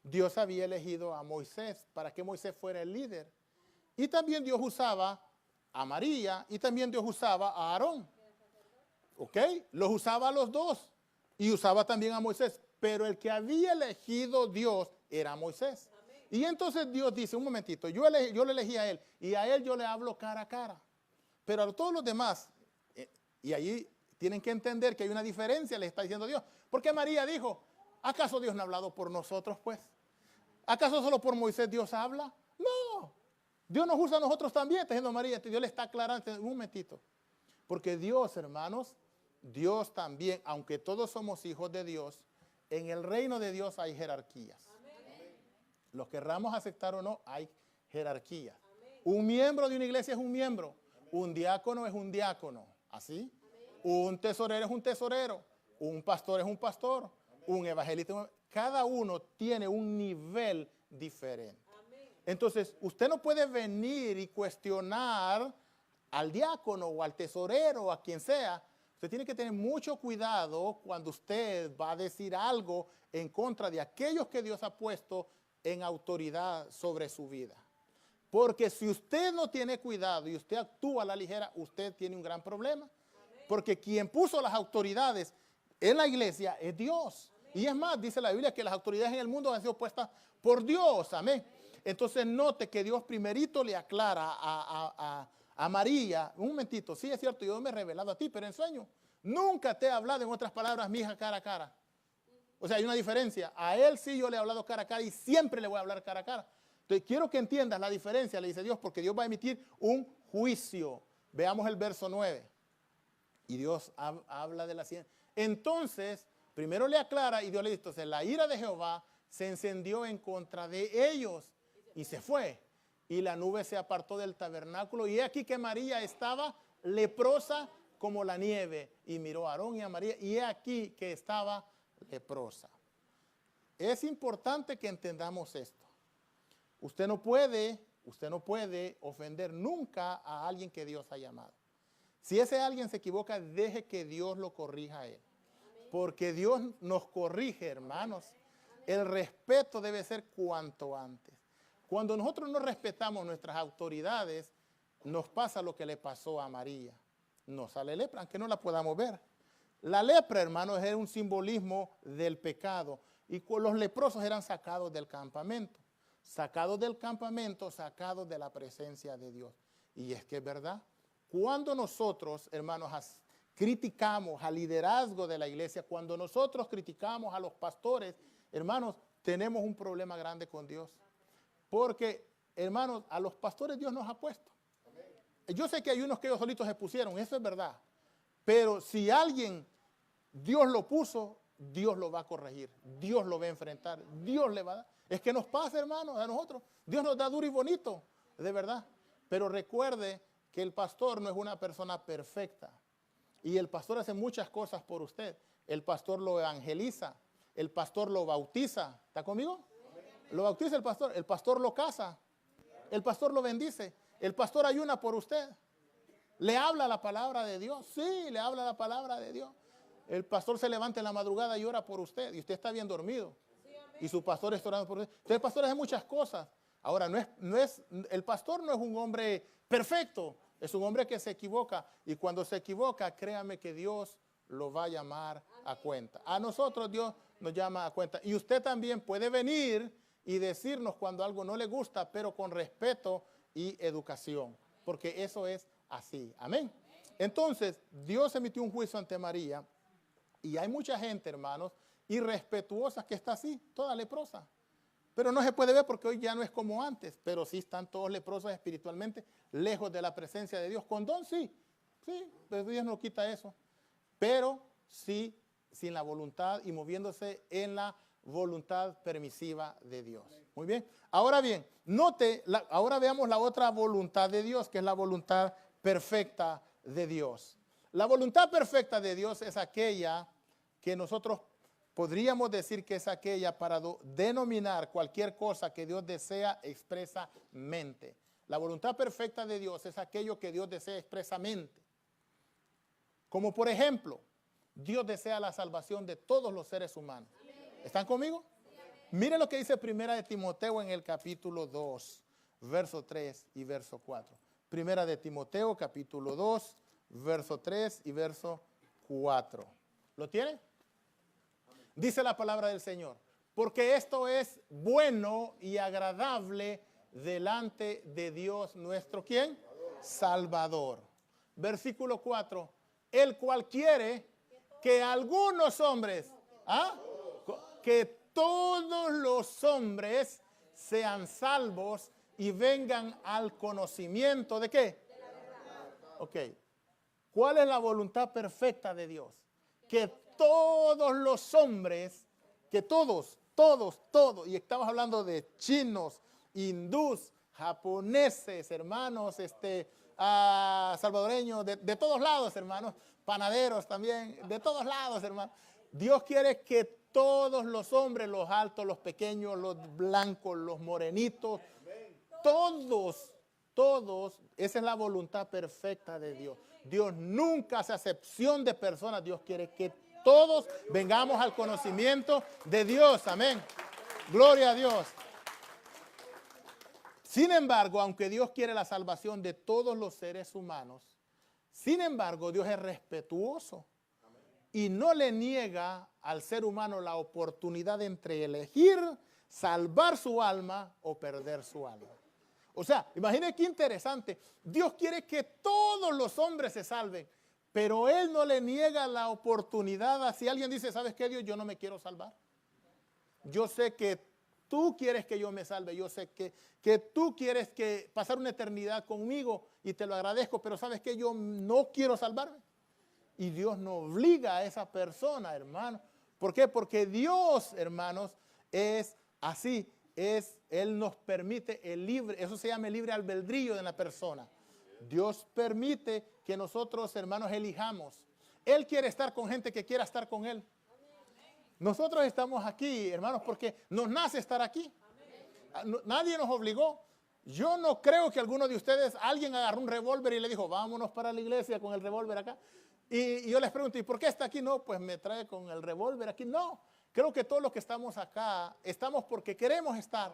Dios había elegido a Moisés para que Moisés fuera el líder. Y también Dios usaba a María y también Dios usaba a Aarón. ¿Ok? Los usaba a los dos y usaba también a Moisés. Pero el que había elegido Dios era Moisés. Y entonces Dios dice: un momentito, yo le elegí a él y a él yo le hablo cara a cara. Pero a todos los demás, y allí tienen que entender que hay una diferencia, le está diciendo Dios. Porque María dijo: ¿acaso Dios no ha hablado por nosotros, pues? ¿Acaso solo por Moisés Dios habla? No. Dios nos usa a nosotros también, está diciendo María. Dios le está aclarando, un momentito. Porque Dios, hermanos, Dios también, aunque todos somos hijos de Dios, en el reino de Dios hay jerarquías. Los querramos aceptar o no, hay jerarquía. Un miembro de una iglesia es un miembro. Un diácono es un diácono. ¿Así? Un tesorero es un tesorero. Un pastor es un pastor. Un evangelista. Cada uno tiene un nivel diferente. Entonces, usted no puede venir y cuestionar al diácono o al tesorero o a quien sea. Usted tiene que tener mucho cuidado cuando usted va a decir algo en contra de aquellos que Dios ha puesto en autoridad sobre su vida. Porque si usted no tiene cuidado y usted actúa a la ligera, usted tiene un gran problema. Porque quien puso las autoridades en la iglesia es Dios. Y es más, dice la Biblia que las autoridades en el mundo han sido puestas por Dios. Amén. Entonces note que Dios primerito le aclara a María: un momentito, sí es cierto, yo me he revelado a ti, pero en sueño. Nunca te he hablado, en otras palabras, mi hija, cara a cara. O sea, hay una diferencia. A él sí yo le he hablado cara a cara y siempre le voy a hablar cara a cara. Entonces, quiero que entiendas la diferencia, le dice Dios, porque Dios va a emitir un juicio. Veamos el verso 9. Y Dios habla de la ciencia. Entonces, primero le aclara y Dios le dice: entonces, la ira de Jehová se encendió en contra de ellos y se fue. Y la nube se apartó del tabernáculo. Y he aquí que María estaba leprosa como la nieve. Y miró a Aarón y a María. Y he aquí que estaba leprosa. Es importante que entendamos esto. Usted no puede ofender nunca a alguien que Dios ha llamado. Si ese alguien se equivoca, deje que Dios lo corrija a él. Porque Dios nos corrige, hermanos. El respeto debe ser cuanto antes. Cuando nosotros no respetamos nuestras autoridades, nos pasa lo que le pasó a María. No sale lepra, aunque no la podamos ver. La lepra, hermanos, era un simbolismo del pecado. Y los leprosos eran sacados del campamento. Sacados del campamento, sacados de la presencia de Dios. Y es que es verdad. Cuando nosotros, hermanos, criticamos al liderazgo de la iglesia, cuando nosotros criticamos a los pastores, hermanos, tenemos un problema grande con Dios. Porque, hermanos, a los pastores Dios nos ha puesto. Yo sé que hay unos que ellos solitos se pusieron, eso es verdad. Pero si alguien Dios lo puso, Dios lo va a corregir, Dios lo va a enfrentar, Dios le va a dar. Es que nos pasa, hermanos, a nosotros. Dios nos da duro y bonito, de verdad. Pero recuerde que el pastor no es una persona perfecta. Y el pastor hace muchas cosas por usted. El pastor lo evangeliza, el pastor lo bautiza. ¿Está conmigo? Lo bautiza el pastor lo casa, el pastor lo bendice, el pastor ayuna por usted. Le habla la palabra de Dios, sí, le habla la palabra de Dios. El pastor se levanta en la madrugada y ora por usted y usted está bien dormido. Y su pastor está orando por usted. Entonces el pastor hace muchas cosas. Ahora, el pastor no es un hombre perfecto, es un hombre que se equivoca. Y cuando se equivoca, créame que Dios lo va a llamar a cuenta. A nosotros Dios nos llama a cuenta. Y usted también puede venir y decirnos cuando algo no le gusta, pero con respeto y educación. Porque eso es así. Amén. Entonces, Dios emitió un juicio ante María. Y hay mucha gente, hermanos, irrespetuosa que está así, toda leprosa. Pero no se puede ver porque hoy ya no es como antes. Pero sí están todos leprosos espiritualmente, lejos de la presencia de Dios. Con don sí, pero Dios no quita eso. Pero sí, sin la voluntad y moviéndose en la voluntad permisiva de Dios. Muy bien. Ahora bien, ahora veamos la otra voluntad de Dios, que es la voluntad perfecta de Dios. La voluntad perfecta de Dios es aquella que nosotros podríamos decir que es aquella para denominar cualquier cosa que Dios desea expresamente. La voluntad perfecta de Dios es aquello que Dios desea expresamente. Como por ejemplo, Dios desea la salvación de todos los seres humanos. ¿Están conmigo? Miren lo que dice Primera de Timoteo en el capítulo 2, verso 3 y verso 4. Primera de Timoteo, capítulo 2, verso 3 y verso 4. ¿Lo tiene? Dice la palabra del Señor. Porque esto es bueno y agradable delante de Dios nuestro, ¿quién? Salvador. Versículo 4. El cual quiere que algunos hombres, que todos los hombres sean salvos y vengan al conocimiento ¿de qué? De la verdad. Ok. ¿Cuál es la voluntad perfecta de Dios? Que todos los hombres, que todos, y estamos hablando de chinos, hindús, japoneses, hermanos, salvadoreños, de todos lados, hermanos, panaderos también, de todos lados, hermanos. Dios quiere que todos los hombres, los altos, los pequeños, los blancos, los morenitos, todos, esa es la voluntad perfecta de Dios. Dios nunca hace acepción de personas. Dios quiere que todos vengamos al conocimiento de Dios. Amén. Gloria a Dios. Sin embargo, aunque Dios quiere la salvación de todos los seres humanos, sin embargo, Dios es respetuoso y no le niega al ser humano la oportunidad de entre elegir salvar su alma o perder su alma. O sea, imagínense qué interesante. Dios quiere que todos los hombres se salven, pero Él no le niega la oportunidad a si alguien dice, ¿sabes qué, Dios? Yo no me quiero salvar. Yo sé que tú quieres que yo me salve. Yo sé que tú quieres pasar una eternidad conmigo y te lo agradezco, pero ¿sabes qué? Yo no quiero salvarme. Y Dios no obliga a esa persona, hermano. ¿Por qué? Porque Dios, hermanos, es así. Él nos permite el libre, eso se llama el libre albedrío de la persona. Dios permite que nosotros, hermanos, elijamos. Él quiere estar con gente que quiera estar con Él. Nosotros estamos aquí, hermanos, porque nos nace estar aquí. Nadie nos obligó. Yo no creo que alguno de ustedes, alguien agarró un revólver y le dijo, vámonos para la iglesia con el revólver acá. Y yo les pregunto, ¿y por qué está aquí? No, pues me trae con el revólver aquí. No, creo que todos los que estamos acá, estamos porque queremos estar.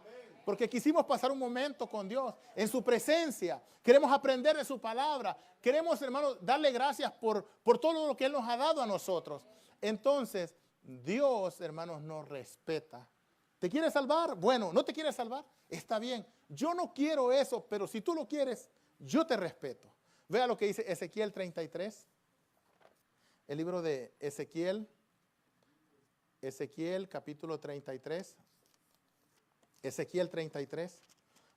porque quisimos pasar un momento con Dios, en su presencia. Queremos aprender de su palabra. Queremos, hermanos, darle gracias por todo lo que Él nos ha dado a nosotros. Entonces, Dios, hermanos, nos respeta. ¿Te quieres salvar? Bueno, ¿no te quieres salvar? Está bien. Yo no quiero eso, pero si tú lo quieres, yo te respeto. Vea lo que dice Ezequiel 33. El libro de Ezequiel capítulo 33. Ezequiel 33.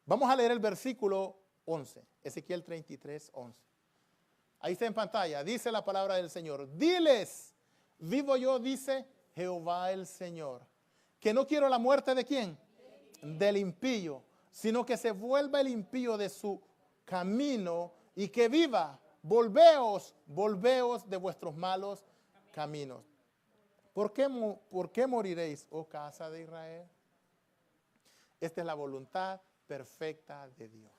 Vamos a leer el versículo 11. Ezequiel 33, 11. Ahí está en pantalla. Dice la palabra del Señor. Diles, vivo yo, dice Jehová el Señor, que no quiero la muerte de ¿quién? Del impío, sino que se vuelva el impío de su camino y que viva. Volveos de vuestros malos caminos. ¿Por qué moriréis, oh casa de Israel? Esta es la voluntad perfecta de Dios.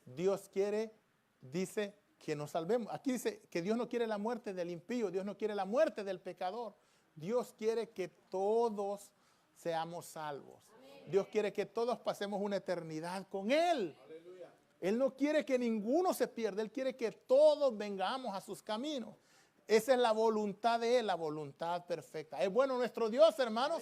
Dios quiere, dice, que nos salvemos. Aquí dice que Dios no quiere la muerte del impío, Dios no quiere la muerte del pecador. Dios quiere que todos seamos salvos. Dios quiere que todos pasemos una eternidad con Él. Él no quiere que ninguno se pierda, Él quiere que todos vengamos a sus caminos. Esa es la voluntad de Él, la voluntad perfecta. ¿Es bueno nuestro Dios, hermanos?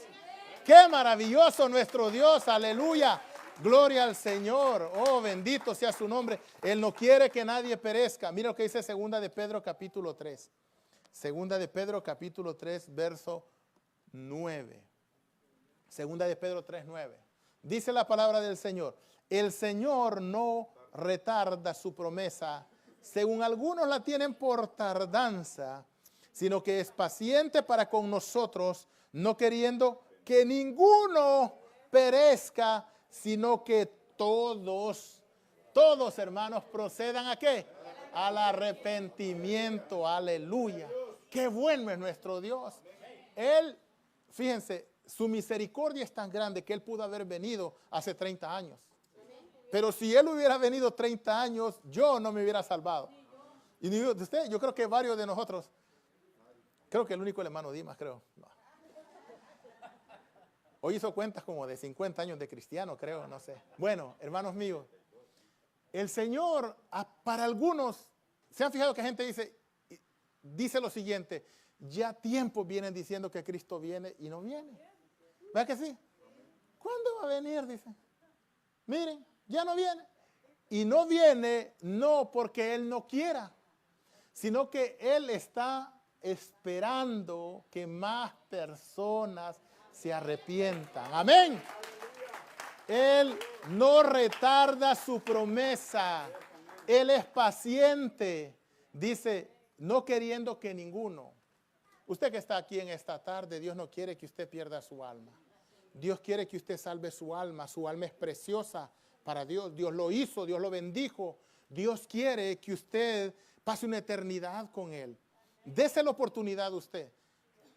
¡Qué maravilloso nuestro Dios! ¡Aleluya! Gloria al Señor. Oh, bendito sea su nombre. Él no quiere que nadie perezca. Mira lo que dice segunda de Pedro capítulo 3. Segunda de Pedro capítulo 3, verso 9. Segunda de Pedro 3, 9. Dice la palabra del Señor. El Señor no retarda su promesa, según algunos la tienen por tardanza, sino que es paciente para con nosotros, no queriendo que ninguno perezca, sino que todos hermanos procedan ¿a qué? Al arrepentimiento. Aleluya. Qué bueno es nuestro Dios. Él, fíjense, su misericordia es tan grande que Él pudo haber venido hace 30 años. Pero si Él hubiera venido 30 años, yo no me hubiera salvado. Y digo, usted, yo creo que varios de nosotros, creo que el único el hermano Dimas, creo. No. Hoy hizo cuentas como de 50 años de cristiano, creo, no sé. Bueno, hermanos míos, el Señor, para algunos, ¿se han fijado que gente dice lo siguiente? Ya tiempos vienen diciendo que Cristo viene y no viene. ¿Verdad que sí? ¿Cuándo va a venir? Dicen. Miren, ya no viene. Y no viene no porque Él no quiera, sino que Él está esperando que más personas se arrepientan. Amén. Él no retarda su promesa. Él es paciente. Dice, no queriendo que ninguno. Usted que está aquí en esta tarde, Dios no quiere que usted pierda su alma. Dios quiere que usted salve su alma. Su alma es preciosa para Dios. Dios lo hizo, Dios lo bendijo. Dios quiere que usted pase una eternidad con Él. Dese la oportunidad a usted.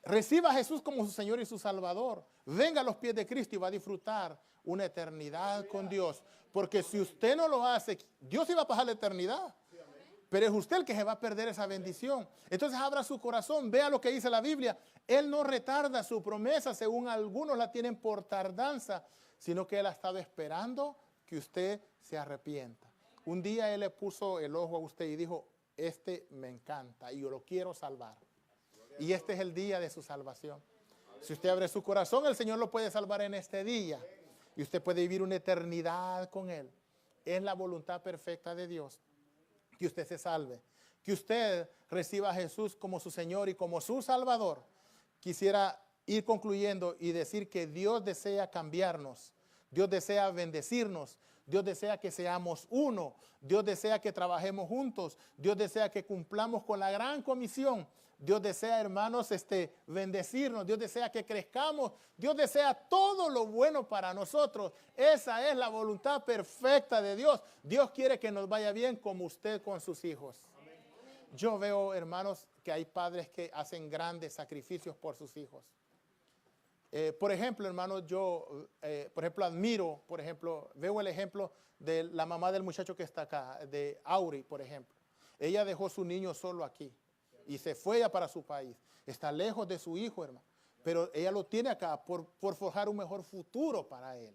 Reciba a Jesús como su Señor y su Salvador. Venga a los pies de Cristo y va a disfrutar una eternidad con Dios. Porque si usted no lo hace, Dios iba a pasar la eternidad. Pero es usted el que se va a perder esa bendición. Entonces abra su corazón, vea lo que dice la Biblia. Él no retarda su promesa, según algunos la tienen por tardanza, sino que Él ha estado esperando que usted se arrepienta. Un día Él le puso el ojo a usted y dijo, este me encanta y yo lo quiero salvar. Y este es el día de su salvación. Si usted abre su corazón, el Señor lo puede salvar en este día. Y usted puede vivir una eternidad con Él. Es la voluntad perfecta de Dios que usted se salve, que usted reciba a Jesús como su Señor y como su Salvador. Quisiera ir concluyendo y decir que Dios desea cambiarnos, Dios desea bendecirnos, Dios desea que seamos uno, Dios desea que trabajemos juntos, Dios desea que cumplamos con la gran comisión. Dios desea, hermanos, bendecirnos. Dios desea que crezcamos. Dios desea todo lo bueno para nosotros. Esa es la voluntad perfecta de Dios. Dios quiere que nos vaya bien como usted con sus hijos. Yo veo, hermanos, que hay padres que hacen grandes sacrificios por sus hijos. Por ejemplo, hermanos, yo, admiro, veo el ejemplo de la mamá del muchacho que está acá, de Auri, por ejemplo. Ella dejó su niño solo aquí. Y se fue ya para su país. Está lejos de su hijo, hermano. Pero ella lo tiene acá por forjar un mejor futuro para él.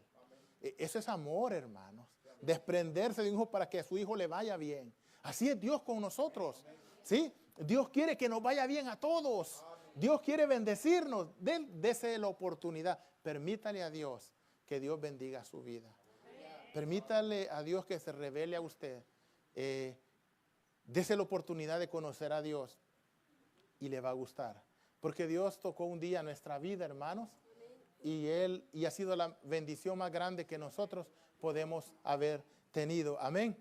Eso es amor, hermanos. Desprenderse de un hijo para que a su hijo le vaya bien. Así es Dios con nosotros. ¿Sí? Dios quiere que nos vaya bien a todos. Dios quiere bendecirnos. Dese la oportunidad. Permítale a Dios que Dios bendiga su vida. Permítale a Dios que se revele a usted. Dese la oportunidad de conocer a Dios y le va a gustar. Porque Dios tocó un día nuestra vida, hermanos, y ha sido la bendición más grande que nosotros podemos haber tenido. Amén.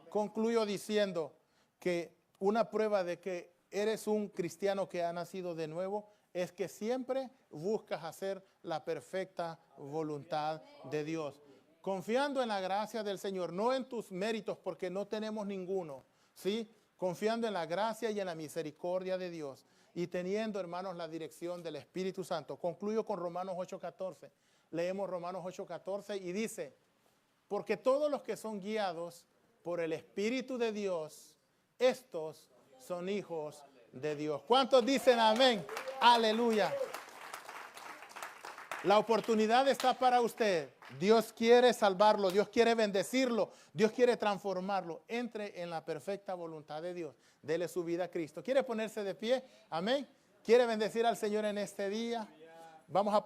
Concluyo diciendo que una prueba de que eres un cristiano que ha nacido de nuevo es que siempre buscas hacer la perfecta voluntad de Dios. Confiando en la gracia del Señor, no en tus méritos, porque no tenemos ninguno, ¿sí? Confiando en la gracia y en la misericordia de Dios y teniendo, hermanos, la dirección del Espíritu Santo. Concluyo con Romanos 8:14. Leemos Romanos 8:14 y dice, porque todos los que son guiados por el Espíritu de Dios, estos son hijos de Dios. ¿Cuántos dicen amén? Aleluya. La oportunidad está para usted. Dios quiere salvarlo, Dios quiere bendecirlo, Dios quiere transformarlo. Entre en la perfecta voluntad de Dios. Dele su vida a Cristo. ¿Quiere ponerse de pie? Amén. ¿Quiere bendecir al Señor en este día? Vamos a